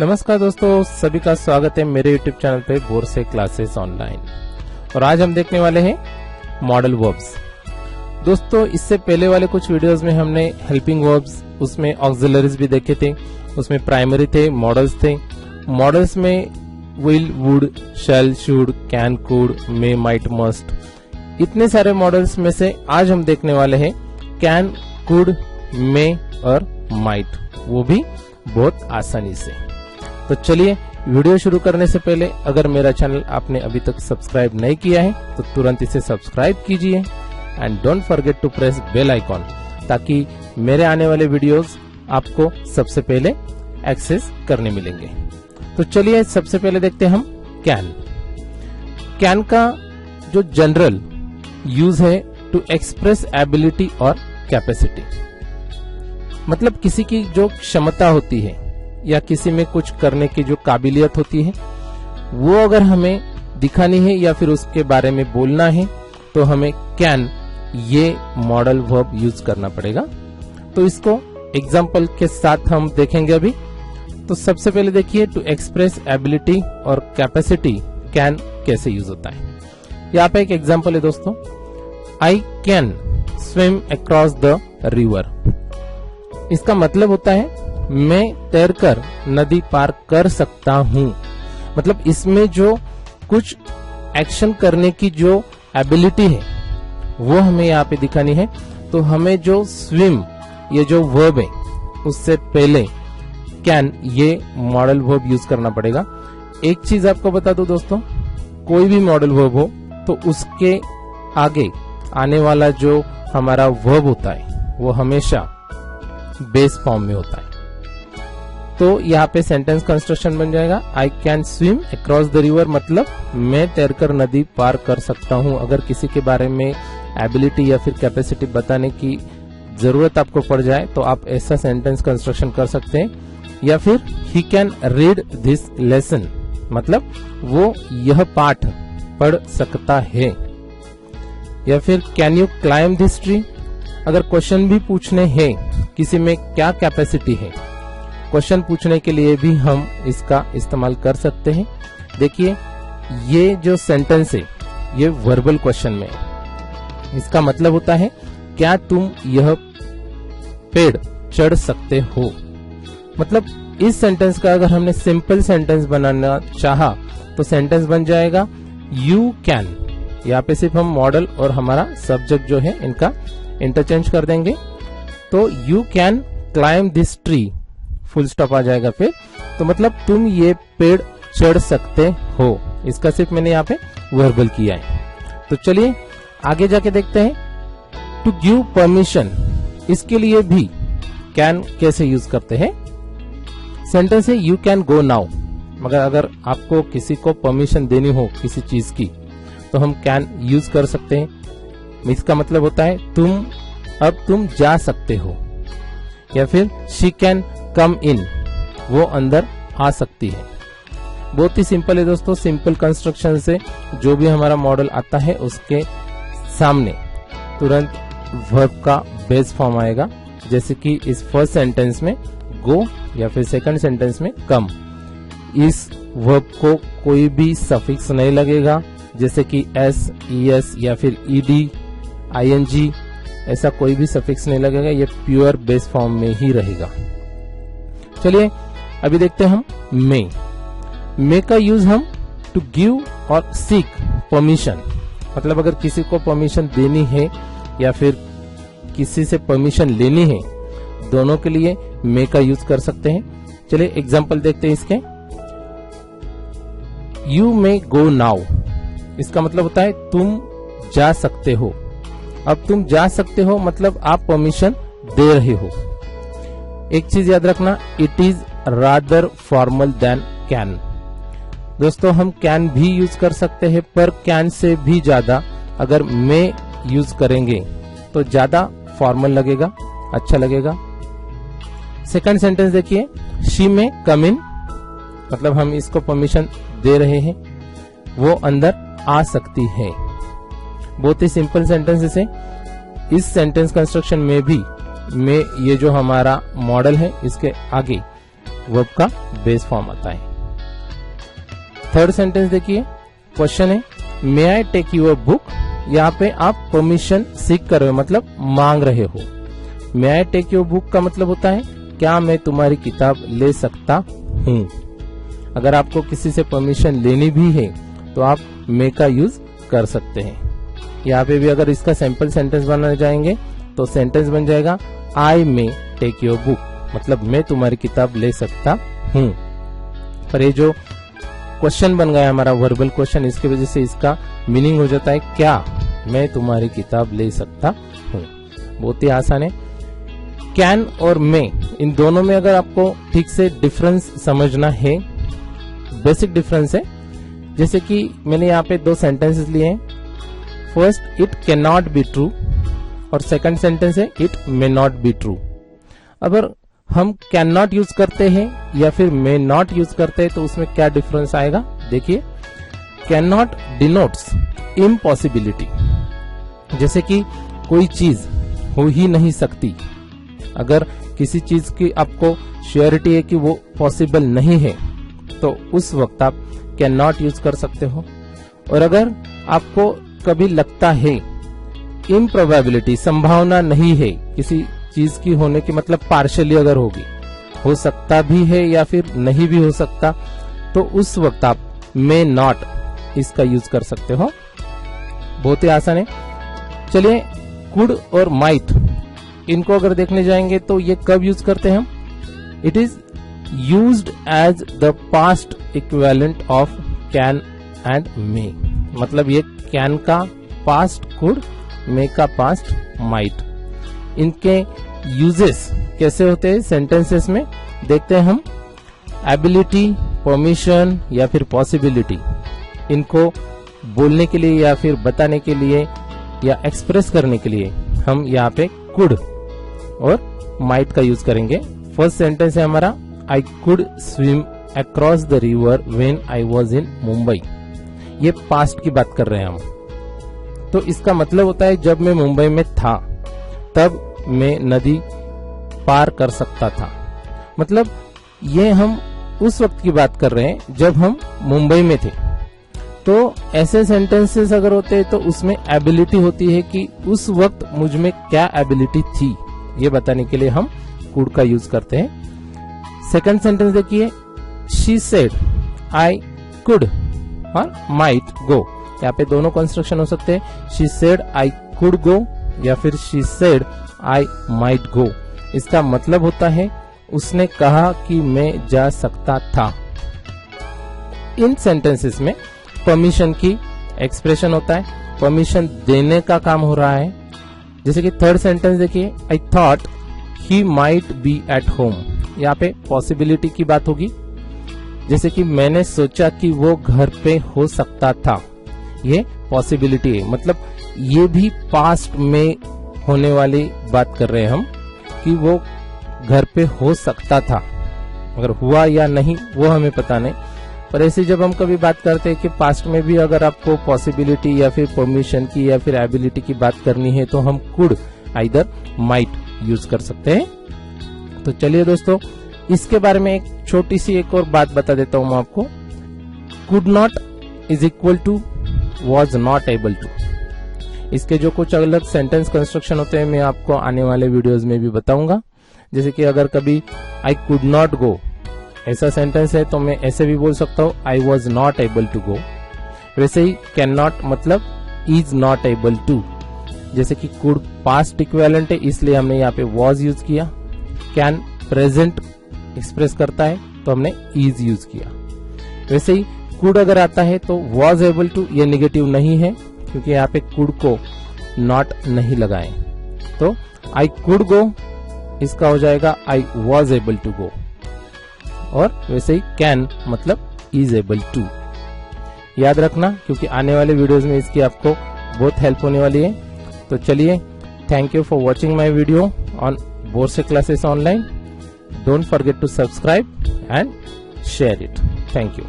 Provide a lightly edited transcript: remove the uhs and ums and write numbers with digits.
नमस्कार दोस्तों, सभी का स्वागत है मेरे YouTube चैनल पे बोर से क्लासेस ऑनलाइन। और आज हम देखने वाले हैं मॉडल वर्ब्स। दोस्तों, इससे पहले वाले कुछ वीडियोस में हमने हेल्पिंग वर्ब्स, उसमें ऑक्सिलरीज भी देखे थे, उसमें प्राइमरी थे, मॉडल्स थे। मॉडल्स में will, would, shall, should, can, could, may, might, must, इतने सारे मॉडल्स में से आज हम देखने वाले हैं कैन, कुड, मे और माइट, वो भी बहुत आसानी से। तो चलिए वीडियो शुरू करने से पहले अगर मेरा चैनल आपने अभी तक सब्सक्राइब नहीं किया है तो तुरंत इसे सब्सक्राइब कीजिए and don't forget to press bell icon, ताकि मेरे आने वाले वीडियोस आपको सबसे पहले एक्सेस करने मिलेंगे। तो चलिए सबसे पहले देखते हैं हम कैन। कैन का जो जनरल यूज है टू एक्सप्रेस एबिलिटी और कैपेसिटी, मतलब किसी की जो क्षमता होती है या किसी में कुछ करने की जो काबिलियत होती है, वो अगर हमें दिखानी है या फिर उसके बारे में बोलना है तो हमें कैन ये मॉडल वर्ब यूज करना पड़ेगा। तो इसको एग्जाम्पल के साथ हम देखेंगे अभी। तो सबसे पहले देखिए, टू एक्सप्रेस एबिलिटी और कैपेसिटी कैन कैसे यूज होता है। यहाँ पे एक एग्जाम्पल है दोस्तों, I can swim across the river. इसका मतलब होता है मैं तैरकर नदी पार कर सकता हूँ। मतलब इसमें जो कुछ एक्शन करने की जो एबिलिटी है वो हमें यहाँ पे दिखानी है। तो हमें जो स्विम ये जो वर्ब है उससे पहले कैन ये मॉडल वर्ब यूज करना पड़ेगा। एक चीज आपको बता दूं दोस्तों, कोई भी मॉडल वर्ब हो तो उसके आगे आने वाला जो हमारा वर्ब होता है वो हमेशा बेस फॉर्म में होता है। तो यहाँ पे सेंटेंस कंस्ट्रक्शन बन जाएगा, I can swim across the river, मतलब मैं तैरकर नदी पार कर सकता हूँ। अगर किसी के बारे में एबिलिटी या फिर कैपेसिटी बताने की जरूरत आपको पड़ जाए तो आप ऐसा सेंटेंस कंस्ट्रक्शन कर सकते हैं। या फिर he can read this lesson, मतलब वो यह पाठ पढ़ सकता है। या फिर can you climb this tree, अगर क्वेश्चन भी पूछने हैं किसी में क्या कैपेसिटी है, क्वेश्चन पूछने के लिए भी हम इसका इस्तेमाल कर सकते हैं। देखिए ये जो सेंटेंस है ये वर्बल क्वेश्चन में है। इसका मतलब होता है क्या तुम यह पेड़ चढ़ सकते हो। मतलब इस सेंटेंस का अगर हमने सिंपल सेंटेंस बनाना चाहा तो सेंटेंस बन जाएगा यू कैन। यहाँ पे सिर्फ हम मॉडल और हमारा सब्जेक्ट जो है इनका इंटरचेंज कर देंगे। तो you can climb this tree, full stop आ जाएगा फिर। तो मतलब तुम ये पेड़ चढ़ सकते हो। इसका सिर्फ मैंने यहाँ पे वर्बल किया है। तो चलिए आगे जाके देखते हैं टू गिव परमिशन। इसके लिए भी कैन कैसे यूज करते हैं। सेंटेंस है यू कैन गो नाउ, मगर अगर आपको किसी को परमिशन देनी हो किसी चीज की तो हम कैन यूज कर सकते हैं। इसका मतलब होता है तुम जा सकते हो। या फिर शी कैन कम इन, वो अंदर आ सकती है। बहुत ही सिंपल है दोस्तों। सिंपल कंस्ट्रक्शन से जो भी हमारा मॉडल आता है उसके सामने तुरंत वर्ब का बेस फॉर्म आएगा। जैसे कि इस फर्स्ट सेंटेंस में गो या फिर सेकंड सेंटेंस में कम। इस वर्ब को कोई भी सफिक्स नहीं लगेगा, जैसे कि एस, ईएस या फिर ईडी, आईएनजी, ऐसा कोई भी सफिक्स नहीं लगेगा। ये प्योर बेस फॉर्म में ही रहेगा। चलिए अभी देखते हैं हम मे। मे का यूज हम टू गिव और सीक परमिशन, मतलब अगर किसी को परमिशन देनी है या फिर किसी से परमिशन लेनी है, दोनों के लिए मे का यूज कर सकते हैं। चलिए एग्जांपल देखते हैं इसके। यू मे गो नाउ, इसका मतलब होता है तुम जा सकते हो। अब तुम जा सकते हो मतलब आप परमिशन दे रहे हो। एक चीज याद रखना, it is rather formal than can. दोस्तों हम कैन भी यूज कर सकते हैं, पर कैन से भी ज्यादा अगर मे यूज करेंगे तो ज्यादा फॉर्मल लगेगा, अच्छा लगेगा। सेकंड सेंटेंस देखिए, शी मे कम इन, मतलब हम इसको परमिशन दे रहे हैं, वो अंदर आ सकती है। बहुत ही सिंपल सेंटेंस है। इस सेंटेंस कंस्ट्रक्शन में भी में ये जो हमारा मॉडल है इसके आगे वर्ब का बेस फॉर्म आता है। थर्ड सेंटेंस देखिए, क्वेश्चन है मे आई टेक यूर बुक। यहाँ पे आप परमिशन सीख कर रहे हो, मतलब मांग रहे हो। मे आई टेक योर बुक का मतलब होता है क्या मैं तुम्हारी किताब ले सकता हूँ। अगर आपको किसी से परमिशन लेनी भी है तो आप मे का यूज कर सकते हैं। यहाँ पे भी अगर इसका सैंपल सेंटेंस बनाने जाएंगे तो सेंटेंस बन जाएगा आई मे टेक योर बुक, मतलब मैं तुम्हारी किताब ले सकता हूँ। पर ये जो क्वेश्चन बन गया हमारा वर्बल क्वेश्चन, इसकी वजह से इसका मीनिंग हो जाता है क्या मैं तुम्हारी किताब ले सकता हूँ। बहुत ही आसान है। कैन और मे, इन दोनों में अगर आपको ठीक से डिफरेंस समझना है, बेसिक डिफरेंस है। जैसे कि मैंने यहाँ पे दो सेंटेंसेस लिए हैं। First it can not be true और सेकंड सेंटेंस है it may not be true. अगर हम कैन नॉट यूज करते हैं या फिर मे नॉट यूज करते हैं तो उसमें क्या डिफरेंस आएगा देखिए। कैन नॉट डिनोट्स इम्पॉसिबिलिटी, जैसे कि कोई चीज हो ही नहीं सकती। अगर किसी चीज की आपको श्योरिटी है कि वो पॉसिबल नहीं है तो उस वक्त आप कैन नॉट यूज कर सकते हो। और अगर आपको कभी लगता है इम्प्रोबेबिलिटी, संभावना नहीं है किसी चीज की होने की, मतलब पार्शियली अगर होगी, हो सकता भी है या फिर नहीं भी हो सकता, तो उस वक्त आप मे नॉट इसका यूज कर सकते हो। बहुत ही आसान है। चलिए कुड और माइट, इनको अगर देखने जाएंगे तो ये कब यूज करते हैं हम। It is used as the past equivalent of can and may, मतलब ये कैन का पास्ट कुड, मे का पास्ट माइट। इनके यूजेस कैसे होते हैं सेंटेंसेस में देखते हैं हम। एबिलिटी, परमिशन या फिर पॉसिबिलिटी, इनको बोलने के लिए या फिर बताने के लिए या एक्सप्रेस करने के लिए हम यहाँ पे कुड और माइट का यूज करेंगे। फर्स्ट सेंटेंस है हमारा I could swim across the river when I was in Mumbai. ये पास्ट की बात कर रहे हैं हम, तो इसका मतलब होता है जब मैं मुंबई में था तब मैं नदी पार कर सकता था। मतलब ये हम उस वक्त की बात कर रहे हैं जब हम मुंबई में थे। तो ऐसे सेंटेंसेस अगर होते हैं तो उसमें एबिलिटी होती है कि उस वक्त मुझ में क्या एबिलिटी थी, ये बताने के लिए हम कुड का यूज करते हैं। सेकंड सेंटेंस देखिए, शी सेड आई कुड और माइट गो। यहाँ पे दोनों कंस्ट्रक्शन हो सकते हैं। She said I could go या फिर she said I might go. इसका मतलब होता है उसने कहा कि मैं जा सकता था। इन सेंटेंसेस में परमिशन की एक्सप्रेशन होता है, परमिशन देने का काम हो रहा है। जैसे कि थर्ड सेंटेंस देखिए, I thought he might be at home. यहाँ पे पॉसिबिलिटी की बात होगी, जैसे कि मैंने सोचा कि वो घर पे हो सकता था। ये पॉसिबिलिटी है, मतलब ये भी पास्ट में होने वाली बात कर रहे हैं हम कि वो घर पे हो सकता था। अगर हुआ या नहीं वो हमें पता नहीं, पर ऐसे जब हम कभी बात करते हैं कि पास्ट में भी अगर आपको पॉसिबिलिटी या फिर परमिशन की या फिर एबिलिटी की बात करनी है तो हम कुड आइदर माइट यूज कर सकते हैं। तो चलिए दोस्तों, इसके बारे में एक छोटी सी एक और बात बता देता हूं मैं आपको। Could not is equal to was not able to. इसके जो कुछ अलग सेंटेंस कंस्ट्रक्शन होते हैं मैं आपको आने वाले वीडियोस में भी बताऊंगा। जैसे कि अगर कभी आई कुड नॉट गो ऐसा सेंटेंस है तो मैं ऐसे भी बोल सकता हूँ I was not able to go. वैसे ही कैन नॉट मतलब इज नॉट एबल टू। जैसे कि कुड पास्ट इक्विवेलेंट है इसलिए हमने यहाँ पे वॉज यूज किया। कैन प्रेजेंट एक्सप्रेस करता है तो हमने इज यूज किया। वैसे ही कुड अगर आता है तो वॉज एबल टू, ये नेगेटिव नहीं है क्योंकि यहाँ पे कुड को नॉट नहीं लगाए। तो आई कुड गो इसका हो जाएगा I was able to go. और वैसे ही कैन मतलब इज एबल टू। याद रखना क्योंकि आने वाले वीडियोस में इसकी आपको बहुत हेल्प होने वाली है। तो चलिए, thank you for watching my video on Borse classes online. Don't forget to subscribe and share it. Thank you.